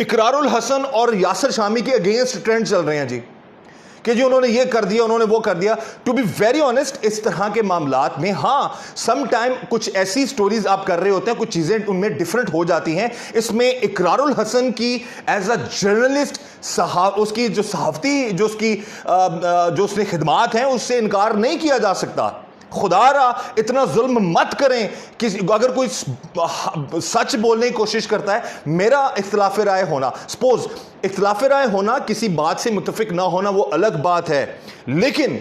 इकरारुल हसन और यासिर शामी के against trend चल रहे हैं जी, कि जी उन्होंने ये कर दिया, उन्होंने वो कर दिया। टू बी वेरी ऑनेस्ट, इस तरह के मामलात में हाँ सम टाइम कुछ ऐसी स्टोरीज आप कर रहे होते हैं, कुछ चीजें उनमें डिफरेंट हो जाती हैं। इसमें इकरारुल हसन की एज अ जर्नलिस्ट उसकी जो सहाफती जो उसने खिदमात हैं उससे इनकार नहीं किया जा सकता। खुदारा इतना जुल्म मत करें कि अगर कोई सच बोलने की कोशिश करता है, मेरा इख्तिलाफ राय होना, सपोज इख्तिलाफ राय होना, किसी बात से मुत्तफिक ना होना वो अलग बात है, लेकिन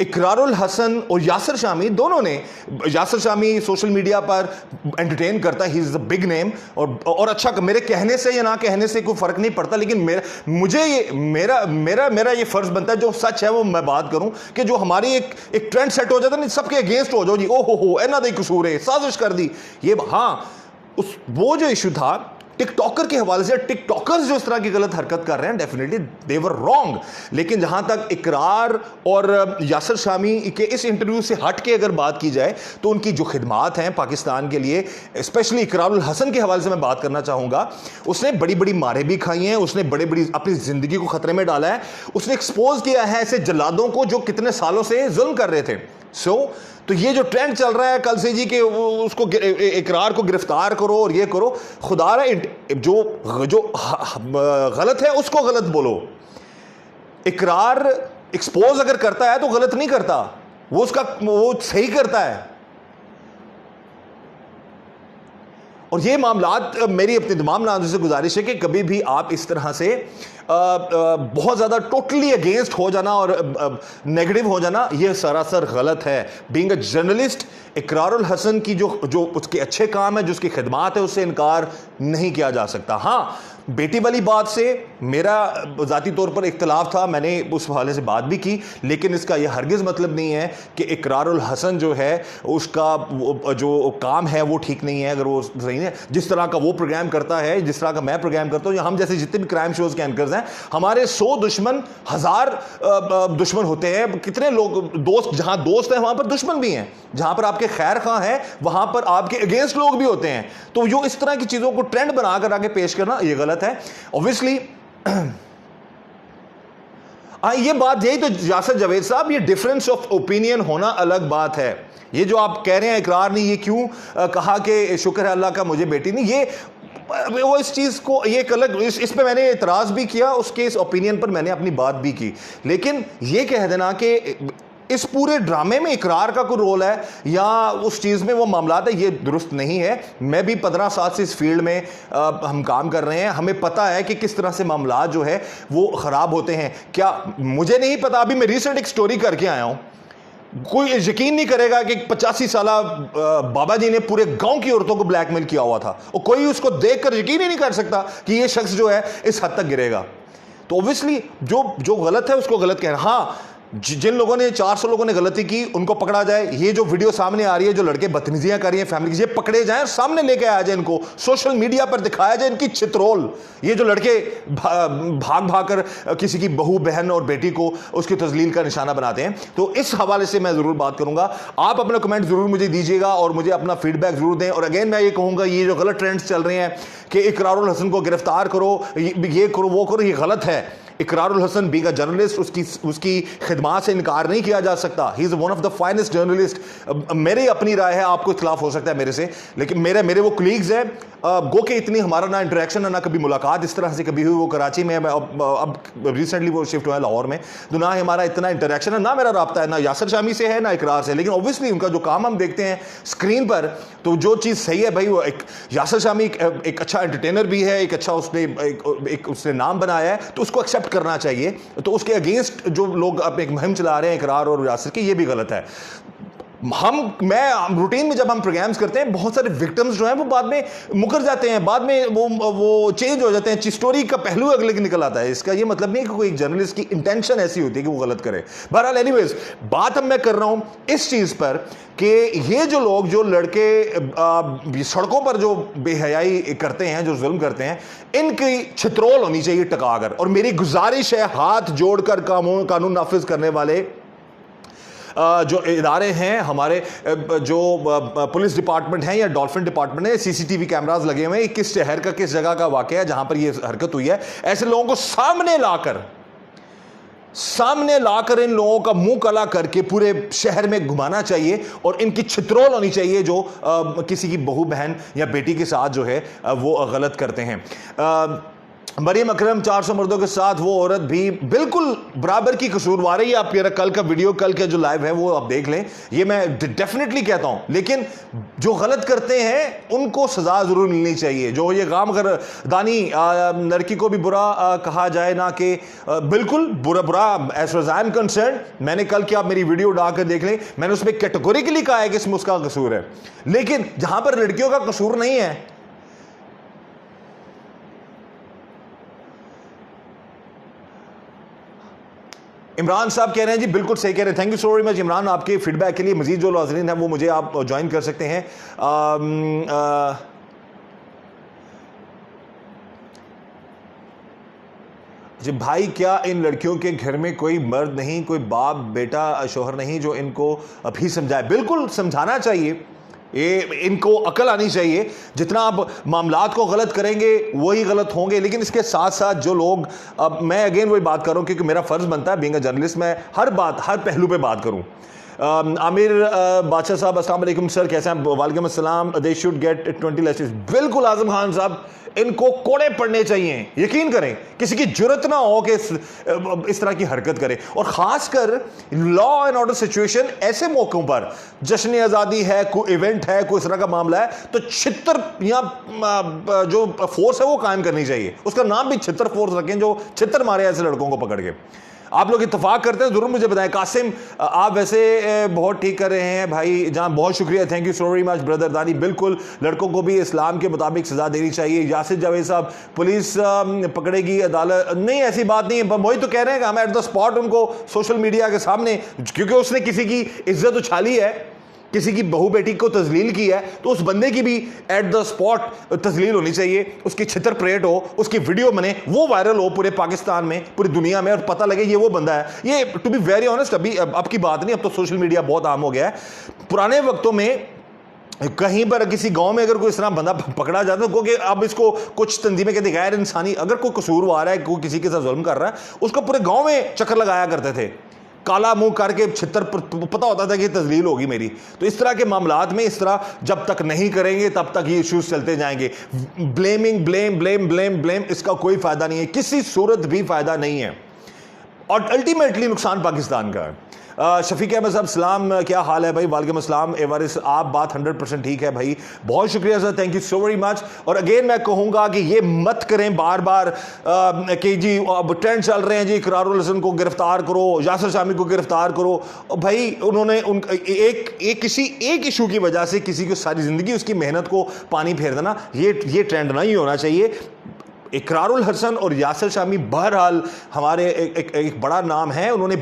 इकरारुल हसन और यासिर शामी दोनों ने, यासिर शामी सोशल मीडिया पर एंटरटेन करता है, he is the big name, और अच्छा मेरे कहने से या ना कहने से कोई फ़र्क नहीं पड़ता, लेकिन मेरा ये फ़र्ज़ बनता है जो सच है वो मैं बात करूं, कि जो हमारी एक ट्रेंड सेट हो जाता है ना, सबके अगेंस्ट हो जाओ जी, ओ हो इन्ना दा कसूर है, साजिश कर दी ये। हाँ वो जो इशू था टिकटॉकर के हवाले से, टिकटॉकर्स जो इस तरह की गलत हरकत कर रहे हैं, डेफिनेटली दे वर रॉन्ग, लेकिन जहां तक इकरार और यासिर शामी के इस इंटरव्यू से हट के अगर बात की जाए तो उनकी जो खिदमात हैं पाकिस्तान के लिए, स्पेशली इकरारुल हसन के हवाले से मैं बात करना चाहूंगा। उसने बड़ी बड़ी मारें भी खाई हैं, उसने बड़ी बड़ी अपनी जिंदगी को खतरे में डाला है, उसने एक्सपोज किया है ऐसे जल्लादों को जो कितने सालों से जुल्म कर रहे थे। तो ये जो ट्रेंड चल रहा है कल से जी कि उसको इकरार को गिरफ्तार करो और ये करो, खुदारा जो गलत है उसको गलत बोलो। इकरार एक्सपोज अगर करता है तो गलत नहीं करता, वो सही करता है। और ये मामलात मेरी अपने तमाम नाज़रीन से गुजारिश है कि कभी भी आप इस तरह से बहुत ज़्यादा टोटली अगेंस्ट हो जाना और नेगेटिव हो जाना, ये सरासर गलत है। Being a journalist, Ikrarul Hasan की जो उसके अच्छे काम है, जो उसकी खिदमात है, उससे इनकार नहीं किया जा सकता। हाँ, बेटी वाली बात से मेरा ज़ाती तौर पर इख्तिलाफ था, मैंने उस हवाले से बात भी की, लेकिन इसका यह हरगिज़ मतलब नहीं है कि इकरारुल हसन जो है उसका जो काम है वो ठीक नहीं है। अगर वो सही है, जिस तरह का वो प्रोग्राम करता है, जिस तरह का मैं प्रोग्राम करता हूँ, हम जैसे जितने भी क्राइम शोज़ के एंकर्स हैं, हमारे 100 दुश्मन 1000 दुश्मन होते हैं। कितने लोग दोस्त, जहाँ दोस्त हैं वहाँ पर दुश्मन भी हैं, जहाँ पर आपके खैर खां हैं वहाँ पर आपके अगेंस्ट लोग भी होते हैं। तो जो इस तरह की चीज़ों को ट्रेंड बनाकर आगे पेश करना ये गलत है ऑब्वियसली। ये बात यही तो यासिर जावेद साहब, ये डिफरेंस ऑफ ओपिनियन होना अलग बात है। ये जो आप कह रहे हैं इकरार नहीं, ये क्यों कहा कि शुक्र है अल्लाह का मुझे बेटी नहीं, ये वो इस चीज़ को ये एक अलग, इस पे मैंने इतराज़ भी किया, उसके इस ओपिनियन पर मैंने अपनी बात भी की, लेकिन ये कह देना कि इस पूरे ड्रामे में इकरार का कोई रोल है या उस चीज़ में वो मामलात है, ये दुरुस्त नहीं है। मैं भी 15 साल से इस फील्ड में हम काम कर रहे हैं, हमें पता है कि किस तरह से मामलात जो है वो ख़राब होते हैं। क्या मुझे नहीं पता, अभी मैं रिसेंट एक स्टोरी करके आया हूँ, कोई यकीन नहीं करेगा कि 85 साला बाबा जी ने पूरे गांव की औरतों को ब्लैकमेल किया हुआ था, और कोई उसको देखकर यकीन ही नहीं कर सकता कि ये शख्स जो है इस हद तक गिरेगा। तो ऑब्वियसली जो गलत है उसको गलत कहना। हाँ, जिन लोगों ने 400 लोगों ने गलती की उनको पकड़ा जाए। ये जो वीडियो सामने आ रही है, जो लड़के बदतमीजियां कर रही हैं फैमिली की, ये पकड़े जाएं और सामने लेके आया जाए, इनको सोशल मीडिया पर दिखाया जाए इनकी चित्रोल। ये जो लड़के भाग भाग कर किसी की बहू, बहन और बेटी को उसकी तजलील का निशाना बनाते हैं, तो इस हवाले से मैं ज़रूर बात करूंगा। आप अपना कमेंट ज़रूर मुझे दीजिएगा और मुझे अपना फीडबैक ज़रूर दें। और अगेन मैं ये कहूँगा, ये जो गलत ट्रेंड्स चल रहे हैं कि इकरारुल हसन को गिरफ्तार करो, ये करो, वो करो, ये गलत है। Ikrarul Hasan being a journalist, उसकी खिदमात से इनकार नहीं किया जा सकता। He is one of the finest journalist. मेरी अपनी राय है, आपको इख्तिलाफ हो सकता है मेरे से, लेकिन मेरे वो कलीग्स हैं, गो के इतनी हमारा ना इंटरेक्शन है ना कभी मुलाकात इस तरह से कभी हुई। वो कराची में, अब रिसेंटली वो शिफ्ट हुआ है लाहौर में, तो ना हमारा इतना इंटरेक्शन है, ना मेरा रब्ता है, ना यासिर शामी से है ना इकरार से। लेकिन ऑब्वियसली उनका जो काम हम देखते हैं स्क्रीन पर, तो जो चीज़ सही है भाई, वो यासिर शामी एक अच्छा एंटरटेनर भी है, एक अच्छा उसने नाम बनाया है, तो उसको एक्सेप्ट करना चाहिए। तो उसके अगेंस्ट जो लोग अब एक मुहिम चला रहे हैं इकरार और यासिर की, ये भी गलत है। मैं रूटीन में जब हम प्रोग्राम्स करते हैं, बहुत सारे विक्टिम्स जो हैं वो बाद में मुकर जाते हैं, बाद में वो चेंज हो जाते हैं, स्टोरी का पहलू अगले निकल आता है। इसका ये मतलब नहीं कि कोई जर्नलिस्ट की इंटेंशन ऐसी होती है कि वो गलत करे। बहरहाल एनीवेज, बात अब मैं कर रहा हूँ इस चीज़ पर कि ये जो लोग, जो लड़के सड़कों पर जो बेहयाई करते हैं, जो जुल्म करते हैं, इनकी छित्रोल होनी चाहिए टकाकर। और मेरी गुजारिश है हाथ जोड़कर कानून नाफिज करने वाले जो इदारे हैं, हमारे जो पुलिस डिपार्टमेंट है या डॉल्फिन डिपार्टमेंट है, सीसीटीवी कैमरास लगे हुए हैं, किस शहर का किस जगह का वाकया है जहां पर यह हरकत हुई है, ऐसे लोगों को सामने लाकर इन लोगों का मुंह काला करके पूरे शहर में घुमाना चाहिए और इनकी छित्रोल होनी चाहिए जो किसी की बहू बहन या बेटी के साथ जो है वो गलत करते हैं। मरियम अकरम 400 मर्दों के साथ वो औरत भी बिल्कुल बराबर की कसूरवार है। आप ये कल का वीडियो, कल का जो लाइव है वो आप देख लें, ये मैं डेफिनेटली कहता हूं। लेकिन जो गलत करते हैं उनको सजा जरूर मिलनी चाहिए। जो ये काम कर दानी लड़की को भी बुरा कहा जाए ना, कि बिल्कुल बुरा as far I am concern. मैंने कल की आप मेरी वीडियो डालकर देख लें, मैंने उसमें कैटेगोरिकली कहा है कि इसमें उसका कसूर है। लेकिन जहां पर लड़कियों का कसूर नहीं है, इमरान साहब कह रहे हैं जी, बिल्कुल सही कह रहे हैं। Thank you so very much Imran, आपके फीडबैक के लिए। मजीद जो नाज़रीन है वो मुझे आप ज्वाइन कर सकते हैं। जी भाई, क्या इन लड़कियों के घर में कोई मर्द नहीं, कोई बाप बेटा शोहर नहीं जो इनको अभी समझाए? बिल्कुल समझाना चाहिए, ये इनको अकल आनी चाहिए। जितना आप मामलात को गलत करेंगे वही गलत होंगे। लेकिन इसके साथ साथ जो लोग, अब मैं अगेन वही बात कर रहा हूँ क्योंकि मेरा फ़र्ज़ बनता है बीइंग अ जर्नलिस्ट, मैं हर पहलू पे बात करूँ। आमिर बादशाह साहब अस्सलाम वालेकुम सर, कैसे हैं? वालेकुम अस्सलाम। They should get 20 laces. बिल्कुल आजम खान साहब, इनको कोड़े पड़ने चाहिए। यकीन करें, किसी की जुर्रत ना हो कि इस तरह की हरकत करे। और ख़ासकर लॉ एंड ऑर्डर सिचुएशन ऐसे मौक़ों पर, जश्न आज़ादी है, कोई इवेंट है, कोई इस तरह का मामला है, तो छितर या जो फोर्स है वो कायम करनी चाहिए। उसका नाम भी छितर फोर्स रखें, जो छितर मारे ऐसे लड़कों को पकड़ के। आप लोग इत्तेफाक करते हैं, जरूर मुझे बताएं। कासिम, आप वैसे बहुत ठीक कर रहे हैं भाई जान, बहुत शुक्रिया, thank you so very much brother दानी। बिल्कुल लड़कों को भी इस्लाम के मुताबिक सजा देनी चाहिए। यासिर जावेद साहब, पुलिस पकड़ेगी, अदालत नहीं, ऐसी बात नहीं है। वही तो कह रहे हैं कि हम एट द स्पॉट उनको सोशल मीडिया के सामने, क्योंकि उसने किसी की इज्जत उछाली है, किसी की बहू बेटी को तजलील की है, तो उस बंदे की भी एट द स्पॉट तजलील होनी चाहिए। उसकी छितर परेड हो, उसकी वीडियो बने, वो वायरल हो पूरे पाकिस्तान में, पूरी दुनिया में, और पता लगे ये वो बंदा है। ये टू बी वेरी ऑनेस्ट, अभी अब की बात नहीं, अब तो सोशल मीडिया बहुत आम हो गया है। पुराने वक्तों में कहीं पर किसी गांव में अगर कोई इस तरह बंदा पकड़ा जाता है, क्योंकि अब इसको कुछ तंजीमें कहती गैर इंसानी, अगर कोई कसूरवार है, कोई किसी के साथ जुल्म कर रहा है, उसको पूरे गाँव में चक्कर लगाया करते थे, काला मुंह करके छितर, पता होता था कि तजलील होगी मेरी। तो इस तरह के मामलात में इस तरह जब तक नहीं करेंगे तब तक ये इश्यूज चलते जाएंगे। Blaming, blame blame blame blame, इसका कोई फायदा नहीं है, किसी सूरत भी फायदा नहीं है, और अल्टीमेटली नुकसान पाकिस्तान का है। शफीक अहमद साहब सलाम, क्या हाल है भाई? वालेकुम अस्सलाम एवारिस, आप बात 100% ठीक है भाई, बहुत शुक्रिया sir, thank you so very much. और अगेन मैं कहूँगा कि ये मत करें बार बार कि जी अब ट्रेंड चल रहे हैं जी, इकरारुल हसन को गिरफ्तार करो, यासिर शामी को गिरफ्तार करो। भाई उन्होंने किसी एक इशू की वजह से किसी को सारी ज़िंदगी उसकी मेहनत को पानी फेर देना, ये ट्रेंड नहीं होना चाहिए। इकरारुल हसन और यासिर शामी बहरहाल हमारे एक बड़ा नाम है, उन्होंने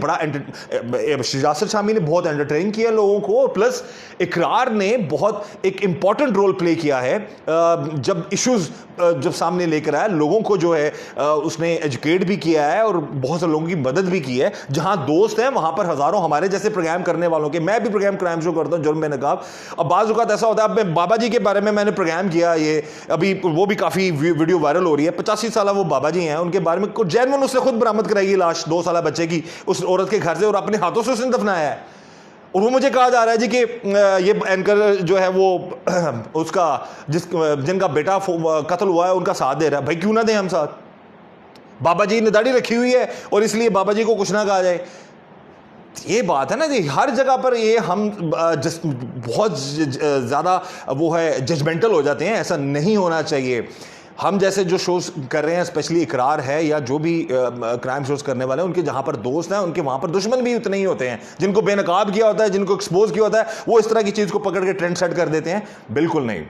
यासिर शामी ने बहुत एंटरटेन किया लोगों को, प्लस इकरार ने बहुत एक इम्पॉर्टेंट रोल प्ले किया है जब इश्यूज जब सामने लेकर आया, लोगों को जो है उसने एजुकेट भी किया है और बहुत से लोगों की मदद भी की है। जहां दोस्त हैं वहां पर हज़ारों हमारे जैसे प्रोग्राम करने वालों के, मैं भी प्रोग्राम क्राइम शो करता हूँ, जुर्म बेनकाब। अब बाज़ औक़ात ऐसा होता है, अब मैं बाबा जी के बारे में मैंने प्रोग्राम किया, ये अभी वो भी काफ़ी वीडियो वायरल हो रही है। 85 साल वो बाबा जी हैं, उनके बारे में जैनवन उसने खुद बरामद कराई लाश 2 साल बच्चे की उस औरत के घर से, और अपने हाथों से उसने दफनाया है। और वो मुझे कहा जा रहा है जी कि ये एंकर जो है वो उसका जिनका बेटा कत्ल हुआ है उनका साथ दे रहा है। भाई क्यों ना दें हम साथ? बाबा जी ने दाढ़ी रखी हुई है और इसलिए बाबा जी को कुछ ना कहा जाए, ये बात है ना जी। हर जगह पर ये हम बहुत ज़्यादा वो है जजमेंटल हो जाते हैं, ऐसा नहीं होना चाहिए। हम जैसे जो शोज़ कर रहे हैं, स्पेशली इकरार है या जो भी क्राइम शोज़ करने वाले हैं, उनके जहाँ पर दोस्त हैं उनके वहाँ पर दुश्मन भी उतने ही होते हैं। जिनको बेनकाब किया होता है, जिनको एक्सपोज किया होता है, वो इस तरह की चीज़ को पकड़ के ट्रेंड सेट कर देते हैं। बिल्कुल नहीं।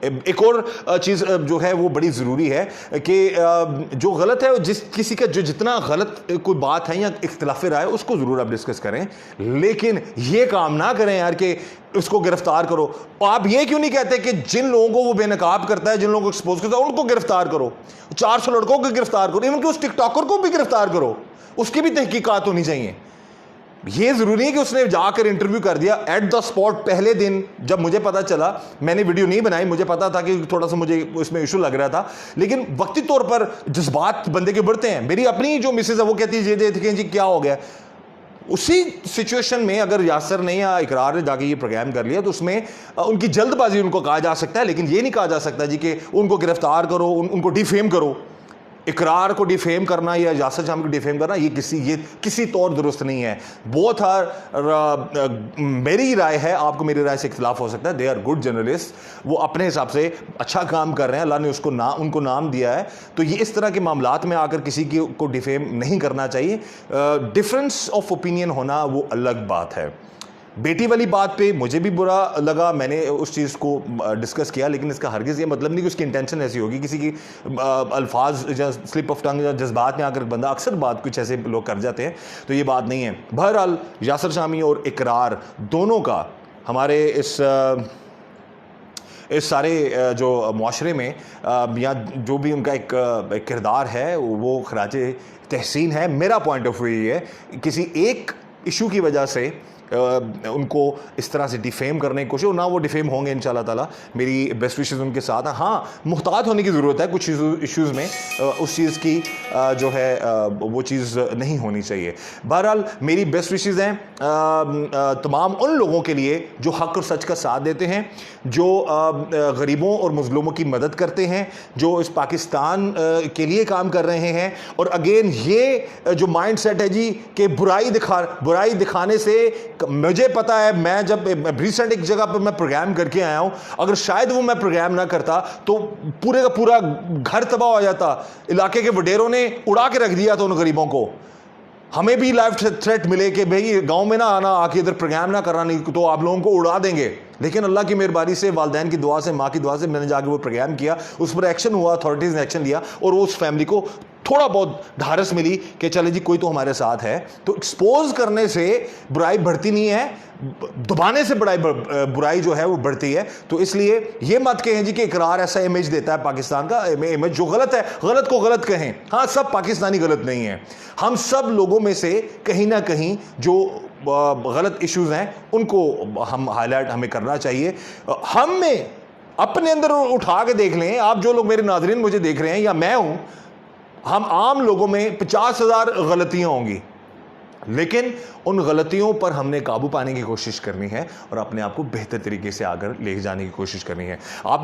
एक और चीज़ जो है वो बड़ी ज़रूरी है कि जो गलत है, जिस किसी का जो जितना गलत कोई बात है या इख्तिलाफ़ राय, उसको ज़रूर आप डिस्कस करें, लेकिन ये काम ना करें यार कि उसको गिरफ्तार करो। आप ये क्यों नहीं कहते कि जिन लोगों को वो बेनकाब करता है, जिन लोगों को एक्सपोज करता है, उनको गिरफ्तार करो, 400 लड़कों को गिरफ्तार करो, इवन कि उस टिकटॉकर को भी गिरफ्तार करो, उसकी भी तहकीकात होनी चाहिए। ये ज़रूरी नहीं कि उसने जाकर इंटरव्यू कर दिया एट द स्पॉट। पहले दिन जब मुझे पता चला, मैंने वीडियो नहीं बनाई, मुझे पता था कि थोड़ा सा मुझे उसमें इशू लग रहा था, लेकिन वक्ती तौर पर जज्बात बंदे के बढ़ते हैं। मेरी अपनी जो मिसेज है वो कहती है ये देखें जी क्या हो गया। उसी सिचुएशन में अगर यासर ने या इकरार ने जाके ये प्रोग्राम कर लिया तो उसमें उनकी जल्दबाजी उनको कहा जा सकता है, लेकिन ये नहीं कहा जा सकता जी कि उनको गिरफ्तार करो, उनको डिफेम करो। इकरार को डिफेम करना या यासर शामी को डिफेम करना ये किसी तौर दुरुस्त नहीं है। बहुत मेरी राय है, आपको मेरी राय से इख्तिलाफ हो सकता है। दे आर गुड जर्नलिस्ट, वो अपने हिसाब से अच्छा काम कर रहे हैं, अल्लाह ने उनको नाम दिया है। तो ये इस तरह के मामलात में आकर किसी को डिफेम नहीं करना चाहिए। डिफरेंस ऑफ ओपिनियन होना वो अलग बात है। बेटी वाली बात पे मुझे भी बुरा लगा, मैंने उस चीज़ को डिस्कस किया, लेकिन इसका हरगिज़ ये मतलब नहीं कि उसकी इंटेंशन ऐसी होगी। किसी की अल्फाज या स्लिप ऑफ टंग या जज्बात में आकर बंदा अक्सर बात कुछ ऐसे लोग कर जाते हैं, तो ये बात नहीं है। बहरहाल यासर शामी और इकरार दोनों का हमारे इस सारे जो मुआशरे में या जो भी उनका एक किरदार है वो खराजे तहसीन है। मेरा पॉइंट ऑफ व्यू ये है, किसी एक इशू की वजह से उनको इस तरह से डिफेम करने की कोशिश, ना वो डिफेम होंगे इंशाल्लाह ताला। मेरी बेस्ट विशेज़ उनके साथ हैं। हाँ, मुहतात होने की ज़रूरत है कुछ इश्यूज़ में, उस चीज़ की जो है वो चीज़ नहीं होनी चाहिए। बहरहाल मेरी बेस्ट विशेज़ हैं तमाम उन लोगों के लिए जो हक़ और सच का साथ देते हैं, जो गरीबों और मज़लूमों की मदद करते हैं, जो इस पाकिस्तान के लिए काम कर रहे हैं। और अगेन ये जो माइंड सेट है जी कि बुराई दिखाने से, मुझे पता है, मैं जब रिसेंट एक जगह पर मैं प्रोग्राम करके आया हूं, अगर शायद वो मैं प्रोग्राम ना करता तो पूरे का पूरा घर तबाह हो जाता। इलाके के वडेरों ने उड़ा के रख दिया था उन गरीबों को। हमें भी लाइफ थ्रेट मिले कि भाई गांव में ना आना, आके इधर प्रोग्राम ना करना, नहीं तो आप लोगों को उड़ा देंगे। लेकिन अल्लाह की मेहरबानी से, वालिदैन की दुआ से, माँ की दुआ से मैंने जाके वो प्रोग्राम किया, उस पर एक्शन हुआ, अथॉरिटीज़ ने एक्शन लिया और उस फैमिली को थोड़ा बहुत ढारस मिली कि चले जी कोई तो हमारे साथ है। तो एक्सपोज करने से बुराई बढ़ती नहीं है, दबाने से बुराई जो है वो बढ़ती है। तो इसलिए ये मत कहें जी कि इकरार ऐसा इमेज देता है पाकिस्तान का, इमेज जो गलत है, गलत को गलत कहें। हाँ, सब पाकिस्तानी गलत नहीं है, हम सब लोगों में से कहीं ना कहीं जो गलत इश्यूज हैं उनको हम हाईलाइट हमें करना चाहिए। हम में अपने अंदर उठा के देख लें, आप जो लोग मेरे नाज़रीन मुझे देख रहे हैं या मैं हूं, हम आम लोगों में 50,000 गलतियां होंगी, लेकिन उन गलतियों पर हमने काबू पाने की कोशिश करनी है और अपने आप को बेहतर तरीके से आगे ले जाने की कोशिश करनी है। आप मुझे